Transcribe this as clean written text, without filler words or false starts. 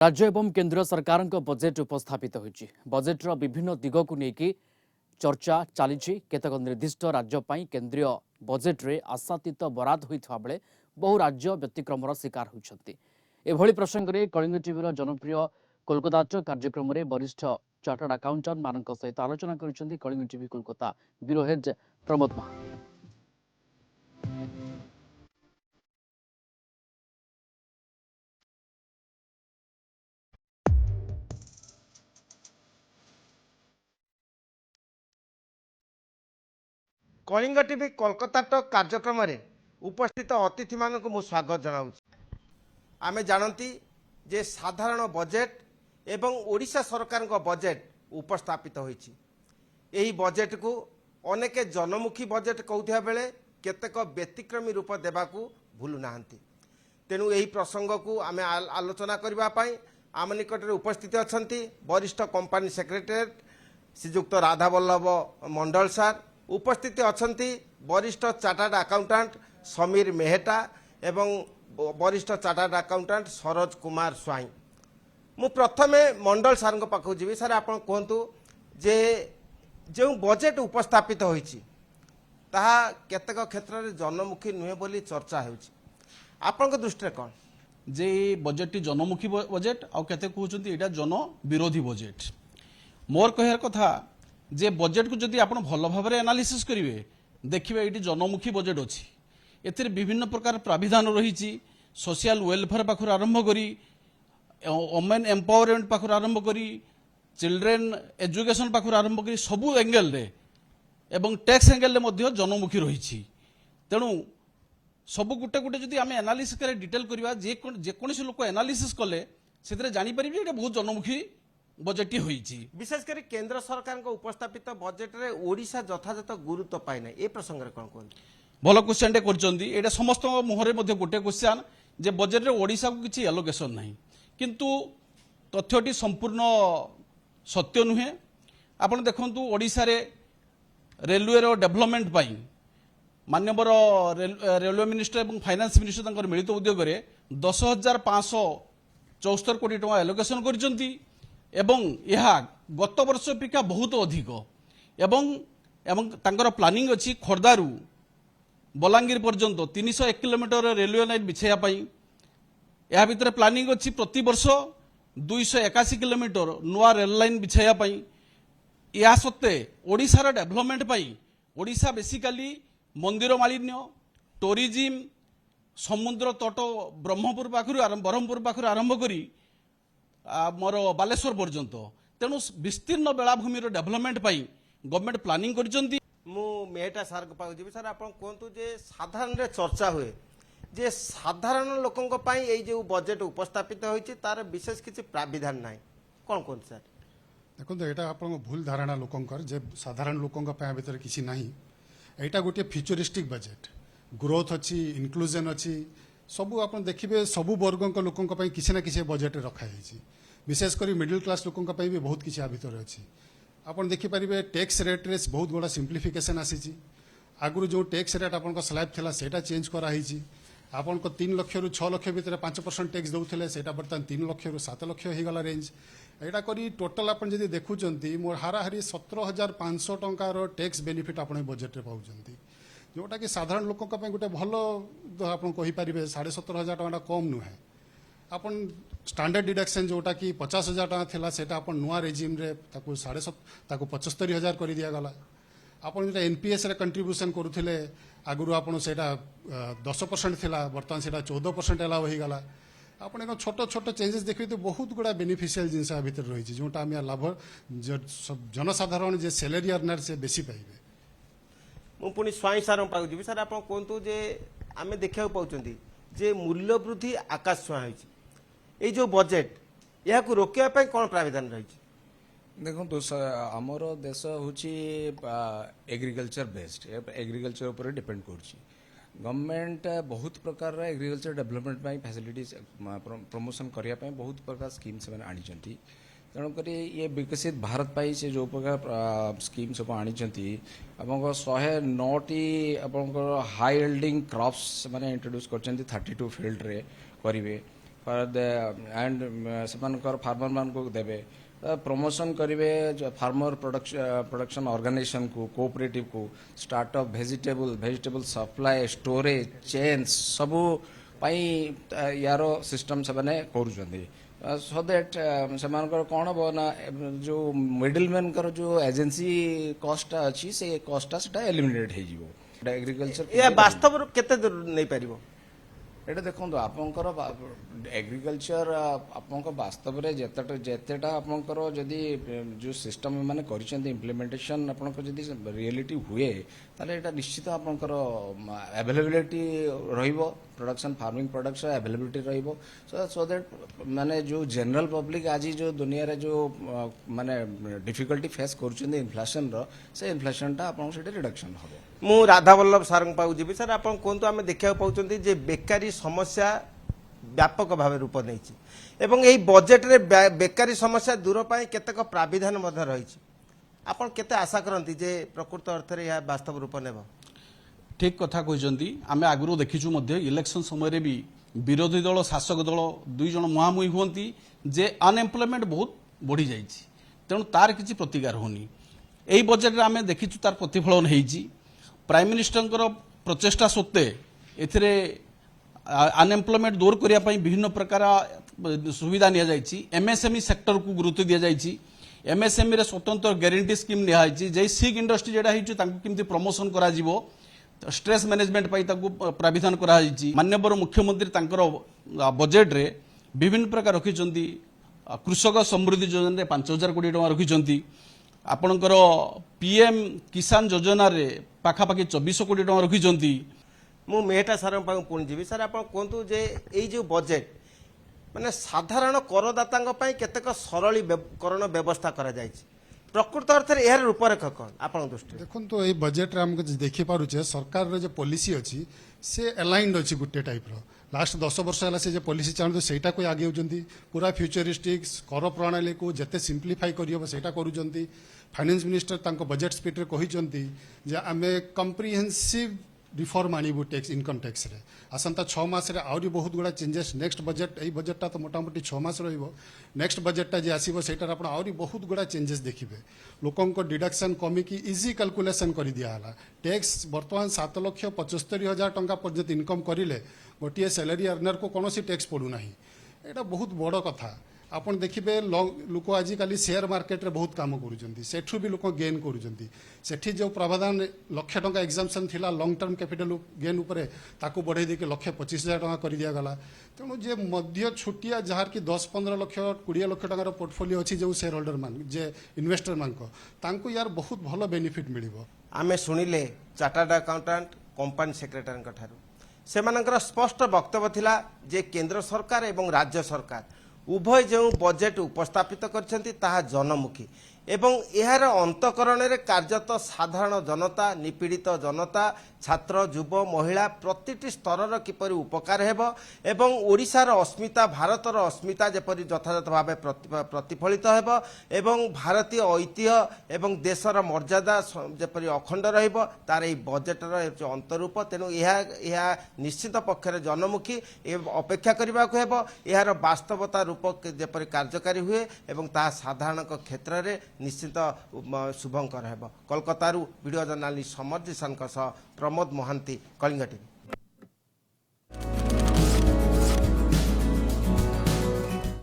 राज्य एवं केंद्र सरकार बजेट उपस्थापित होइछि। बजेट्र विभिन्न दिग को लेकिन चर्चा चली केतक निर्दिष्ट राज्य केंद्रीय बजेट रे आशातीत बराद होइथवा बेले बहु राज्य व्यतिक्रमर शिकार होइछन्ति। एभली प्रसंग में कलिंग टीवी जनप्रिय कोलकाता कार्यक्रम में वरिष्ठ चार्टर्ड अकाउंटेंट मानक सहित आलोचना करिसेंति Kalinga TV Kolkata bureau head Pramod महा। कलिंग टीवी कोलकाता कार्यक्रम में उपस्थित अतिथि मानक मु स्वागत जनाऊँ। आमे जानती जे साधारण बजेट एवं ओडिशा सरकार बजेट उपस्थापित होइछि। एही बजेट को अनेक जनमुखी बजेट कहूथिया बेले केतेक व्यतिक्रमी रूप देबाकू भूलु नाहंती। तेणु एही प्रसंग को आमे आलोचना करबा पई आम निकट में उपस्थित अछंती वरिष्ठ कंपनी सेक्रेटरीट श्रीजुक्त राधा वल्लभ मंडल सार, उपस्थित अछंती वरिष्ठ चार्टर्ड अकाउंटेंट समीर मेहता एवं वरिष्ठ चार्टर्ड अकाउंटेंट सरोज कुमार स्वाई। मु प्रथमे मंडल सार पाखु जीवी। सार आपण कहतु जे जो बजेट उपस्थापित होइछि ताहा केतेक क्षेत्र में जनमुखी नुहे बोली चर्चा होइछि, आपन दृष्टि कौन जे बजेट टी जनमुखी बजेट आउ केते कहउछन्ती एटा जन विरोधी बजेट। मोर कहर कथा जे बजेट को जदि आपण भल भाबरे एनालिसिस करिवे देखिबे एटी जनमुखी बजेट अछि। एथिरे विभिन्न प्रकार प्राविधान रहिछि। सोशल वेलफेयर पाखर आरंभ करी, वुमेन एम्पावरमेंट पाखर आरंभ करी, चिल्ड्रेन एजुकेशन पाखर आरंभ करी सबु एंगल रे एवं टैक्स एंगल रे मध्य जनमुखी रहिछि। तेणु सबु गुटे गुटे जदि आमे एनालिसिस करे डिटेल करिवा जे कोनोसी लोक एनालिसिस कले सेतरे जानि परिबे एटा बहुत जनमुखी बजेट होइछि। विशेष कर केंद्र सरकार उपस्थापित बजेट रे ओडिशा यथायथ गुरुत्व पाई ना ए प्रसंग रे कोन कोन भल क्वेश्चन टे करचंदी। एटा समस्त मुहरे मध्य गोटे क्वेश्चन जे बजेट रे ओडिशा को किछि एलोकेशन नाही, किंतु तथ्यटी संपूर्ण सत्य नुहे। आपण देखंतु ओडिशा रे रेलवे रो डेवलपमेंट पाई माननीय रेलवे मिनिस्टर एवं फाइनेंस मिनिस्टर तंकर मिलित उद्योग रे 10,574 कोटी टका एलोकेशन करचंती एवं यह गत वर्ष अपेक्षा बहुत अधिक एवं तांकर प्लानिंग अछि खोर्धारू बलांगीर पर्यंत 301 किलोमीटर रेलवे लाइन बिछाया पाई। यह भितर प्लानिंग अछि प्रति वर्ष 281 किलोमीटर नुआ रेल लाइन बिछाया पाई। या सत्ते ओडिशा रा डेवलपमेंट पाई ओडिशा बेसिकली मंदिर मालिन्य, टूरिज्म, समुद्र तट ब्रह्मपुर पाखर आरंभ करी मोर बालेश्वर पर्यंत। तेणु विस्तीर्ण बेलाभूमि डेवलपमेंट पाई गवर्नमेंट प्लानिंग करचंती। मु मेहटा सार को पाउ जीवी। सार आपण कहतु जे साधारण रे चर्चा हुए जे साधारण लोकंक पई एई जे बजेट उपस्थापित होइछि तार विशेष किछि प्राविधान नाही, कोन कोन सर देखो एटा आपण भूल धारणा लोकंकर जे साधारण लोकंक पई भीतर किछि नाही। एटा गोटे फ्यूचरिस्टिक बजेट, ग्रोथ अच्छी, इनक्लूजन अच्छी, सबू आप देखिए सबू वर्ग लोकों किसी ना किसी बजेट रखाई। विशेषकर मिडिल क्लास लोकों भी बहुत किसी भितर अच्छी। आप देखिपारे टैक्स रेट रे बहुत बड़ा सिंप्लिफिकेशन आसी। आगु जो टैक्स रेट आप स्लैब था सेटा चेंज कराई। आपण 3 लाख रु 6 लाख भितर 5% टैक्स दौले से बर्तमान 3 लाख रु 7 लाख होगा रेंज। यहाँ करी टोटाल आप देखुं मोर हाराहारी 17,500 टंकार टैक्स बेनिफिट आप बजेट रे पाउछंती, जोटा कि साधारण लोकों गोटे भल आप कहींपारे 17,500 टका कम नुहे। आप स्टैंडर्ड डिडक्शन जोटा कि 50,000 टका थिला सेटा आप नुआ रेजिम रे ताकू 75,000 कर दिगला। आप जो एनपीएस रे कंट्रीब्यूशन करुले आगु आप 10% थिला बर्तमान से 14% अलाउ होगला। आप छोट छोट चेंजेस देखिए तो बहुत गुड़ा बेनिफिशियल जिनस भितर रही जोटा आम लाभ जनसाधारण जे सैलरी अर्नर से बेसी पाइबे। मुझे स्वाई सार पाक जी। सार आप कहतु जे आम देखा पाँच जे मूल्य वृद्धि आकाश छुआ हो जो बजेट या रोकने कौन प्राविधान रही? देखो आमर देश हूँ एग्रीकल्चर बेस्ड, एग्रीकल्चर उपर डिपेंड कर गवर्नमेंट बहुत प्रकार एग्रीकल्चर डेवलपमेंट फैसिलिटीज प्रमोशन करने बहुत प्रकार स्कीम से आनी। तेणुक ये विकसित भारत पाई से जो प्रकार स्कीम सब आनी 109टी हाई यील्डिंग क्रॉप्स माने इंट्रोड्यूस कर 32 फील्ड रे करेंगे। एंड सेमानकर फार्मर मान को देबे प्रमोशन करेंगे फार्मर प्रोडक्शन ऑर्गेनाइजेशन को कोऑपरेटिव को startup vegetable supply storage chains सबू पाई यार सिस्टम से माने करूछंदी सो दैट सेमानकर कौन हम ना जो मिडिल मैन कर जो एजेंसी कॉस्ट अच्छी से कॉस्ट सेटा एलिमिनेट हो जीवो एग्रीकल्चर ଏହା ବାସ୍ତବରୁ କେତେ ଦୂର ନେଇପାରିବ एटा देखो आपंकर एग्रीकल्चर आपंक वास्तव में जेतेटा आपंकर जदि जो सिस्टम माने करिसेंती इम्प्लीमेंटेशन आपंकर जदि रियलिटी हुए ताले एटा निश्चित आपंकर अवेलेबिलिटी रहिबो प्रोडक्शन फार्मिंग प्रोडक्ट्स अवेलेबिलिटी रहिबो सो दैट माने जो जनरल पब्लिक आज जो दुनिया रे जो माने डिफिकल्टी फेस करूछंती इन्फ्लेशन रो से इन्फ्लेशन टा आपन सेटे रिडक्शन हबो ମୁଁ ରାଧାବଲ୍ଲଭ ସାର୍ଙ୍କ ପାଖକୁ ଯିବି ସାର୍ ଆପଣ କୁହନ୍ତୁ ଆମେ ଦେଖିବାକୁ ପାଉଛନ୍ତି ଯେ ବେକାରୀ ସମସ୍ୟା ବ୍ୟାପକ ଭାବେ ରୂପ ନେଇଛି ଏବଂ ଏହି ବଜେଟରେ ବେକାରୀ ସମସ୍ୟା ଦୂର ପାଇଁ କେତେକ ପ୍ରାବିଧାନ ମଧ୍ୟ ରହିଛି ଆପଣ କେତେ ଆଶା କରନ୍ତି ଯେ ପ୍ରକୃତ ଅର୍ଥରେ ଏହା ବାସ୍ତବ ରୂପ ନେବ ठीक कथा कहते आम आगु देखीचु इलेक्शन समय भी विरोधी दल शासक दल दुई जन मुहांमुही हुंती जे अनएम्प्लॉयमेंट बहुत बढ़ी जाइए तेणु तार किसी प्रतिकार होनी यही बजेट आम देखीचु तार प्रतिफलन होती प्राइम मिनिस्टर प्रचेषा सत्वे एथिरे अनएम्प्लॉयमेंट दूर करने विभिन्न प्रकार सुविधा नि एमएसएमई सेक्टर को गुरुत्व दि जाइए एमएसएमई रे स्वतंत्र ग्यारंटी स्कीम निहाई जे सिग इंडस्ट्री जेटा होती प्रमोशन करा स्ट्रेस मैनेजमेंट प्राविधान कराई माननीय मुख्यमंत्री तांकर बजेट रे विभिन्न प्रकार रखिंट कृषक समृद्धि योजना 5,000 कोटी टका रखिंट आपणकर पीएम किसान योजना रे पाखापाखि 24 कोटी टका रखिंट ମୁଁ ମେହେଟା ସାର୍ଙ୍କ ପାଖକୁ ପୁଣି ଯିବି ସାର୍ ଆପଣ କୁହନ୍ତୁ ଯେ ଏଇ ଯେଉଁ ବଜେଟ୍ ମାନେ ସାଧାରଣ କରଦାତାଙ୍କ ପାଇଁ କେତେକ ସରଳୀକରଣ ବ୍ୟବସ୍ଥା କରାଯାଇଛି प्रकृत अर्थ में यार रूपरेख कौन आपण दृष्टि देखो तो ये बजेट रे हमको देखि पारुचे सरकार रे जो पॉलिसी अछि से अलाइन्ड अछि गुटे टाइप रो लास्ट 10 वर्ष है से जो पॉलिसी चाहते सेटा को आगे होचंती पूरा फ्यूचरिस्टिक कर प्रणाली को जते सिंप्लीफाई करियो सेटा करूचंती फाइनेंस मिनिस्टर तांको बजेट स्पीच रे कहिचंती जे आमे कम्प्रिहेंसिव रिफॉर्म आणबू टैक्स इनकम टैक्स रे आसंता 6 मास रे आउरी बहुत गुड़ा चेंजेस नेक्स्ट बजेट ए बजेटा तो मोटामोटी 6 मास रहिबो नेक्स्ट बजेटा जे आसीबो सेटार आपण आउरी बहुत गुड़ा चेंजेस देखिबे लोकन को डिडक्शन कमी की इजी कैलकुलेशन कर दिया हला टैक्स वर्तमान 7,75,000 टंका पर्यंत इनकम करिले गोटे सैलरी अर्नर को कौनसी टैक्स पड़ू नाही एटा बहुत बड़ कथा आपण देखिबे लोक आजिकल शेयर मार्केट रे बहुत काम करूचंती सेठू भी लोक गेन करूचंती सेठी जो प्रावधान लाख टंका एग्जाम्पशन थिला लॉन्ग टर्म कैपिटल गेन उपरे ताकू बढ़ाई देके 1,25,000 टंका कर दिया गला तेणु जे मध्य छुटिया जार की 10-15 लाख 20 लाख टंकार पोर्टफोलियो अछि जो शेयर होल्डर मान जे इन्वेस्टर मान को तांको यार बहुत भलो बेनिफिट मिलिबो आमे सुनिले चार्टर्ड अकाउंटेंट कंपनी सेक्रेटरी ठारू सेमानकर स्पष्ट वक्तव्य थिला जे केंद्र सरकार एवं राज्य सरकार उभय जो बजेट उपस्थापित करछंती ताहा जनमुखी एवं यार अंतकरण रे कार्यत साधारण जनता निपीड़ित जनता छात्र युव महिला प्रतिटी स्तर किपरि उपकार हेबो एवं ओडिशार अस्मिता भारतर अस्मिता जेपरि यथायथ भाव प्रतिफलित हेबो एवं भारतीय ऐतिह्य एवं देशर मर्यादा जेपरि अखंड रहिबो तार ए बजेटर अंतरूप तेणु यह निश्चित पक्षर जनमुखी अपेक्षा करने को हेबो यार वास्तवता रूप जेपरि कार्यकारी हुए एवं ता साधारण क्षेत्र में निश्चित शुभंकर हेबो कोलकाता वीडियो जर्नालिस्ट समर जिसन प्रमोद महांती कलिंग टीवी।